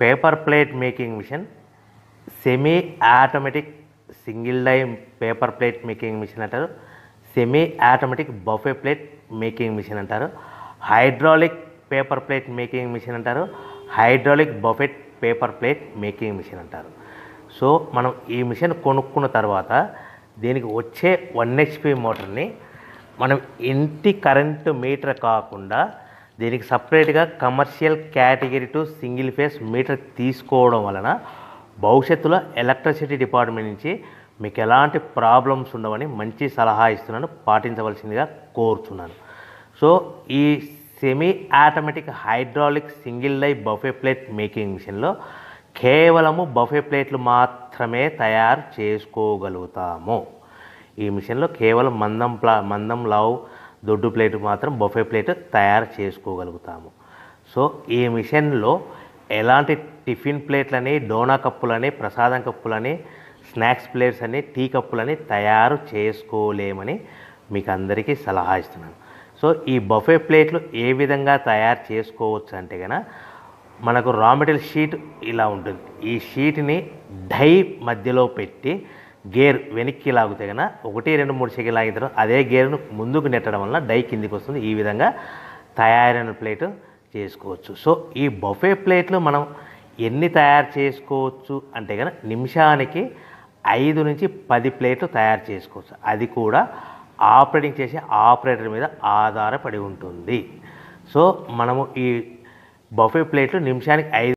Paper plate making machine, semi automatic single die paper plate making machine అంటారు, semi automatic buffet plate making machine అంటారు, hydraulic paper plate making machine అంటారు, hydraulic buffet paper plate making machine అంటారు. So మనం ఈ machine కొనుక్కున్న తర్వాత దీనికి వచ్చే 1 HP మోటార్ని మనం ఇంటి కరెంటు మీటర్ కాకుండా దీనికి సపరేట్గా commercial category to single phase metre తీసుకోవడం వలన భవిష్యత్తులో ఎలక్ట్రిసిటీ డిపార్ట్మెంట్ నుంచి మీకు ఎలాంటి ప్రాబ్లమ్స్ ఉండవని మంచి సలహా ఇస్తున్నాను, పాటించవలసిందిగా కోరుతున్నాను. సో ఈ semi automatic hydraulic single die buffet plate making మిషన్లో కేవలము బఫే ప్లేట్లు మాత్రమే తయారు చేసుకోగలుగుతాము. ఈ మిషన్లో కేవలం మందం లావు దొడ్డు ప్లేట్ మాత్రం బఫే ప్లేట్ తయారు చేసుకోగలుగుతాము. సో ఈ మిషన్లో ఎలాంటి టిఫిన్ ప్లేట్లని, డోనా కప్పులని, ప్రసాదం కప్పులని, స్నాక్స్ ప్లేట్స్ అని, టీ కప్పులని తయారు చేసుకోలేమని మీకు అందరికీ సలహా ఇస్తున్నాను. సో ఈ బఫే ప్లేట్లు ఏ విధంగా తయారు చేసుకోవచ్చు అంటే కనుక మనకు రా మెటీరియల్ షీట్ ఇలా ఉంటుంది. ఈ షీట్ని డై మధ్యలో పెట్టి గేర్ వెనక్కి లాగితే కనుక 1, 2, 3 సెకండ్లు లాగిన తర్వాత అదే గేర్ను ముందుకు నెట్టడం వలన డై కిందికి వస్తుంది. ఈ విధంగా తయారైన ప్లేట్ చేసుకోవచ్చు. సో ఈ బఫే ప్లేట్లు మనం ఎన్ని తయారు చేసుకోవచ్చు అంటే కనుక నిమిషానికి 5 నుంచి 10 ప్లేట్లు తయారు చేసుకోవచ్చు. అది కూడా ఆపరేటింగ్ చేసే ఆపరేటర్ మీద ఆధారపడి ఉంటుంది. సో మనము ఈ బఫే ప్లేట్లు నిమిషానికి 5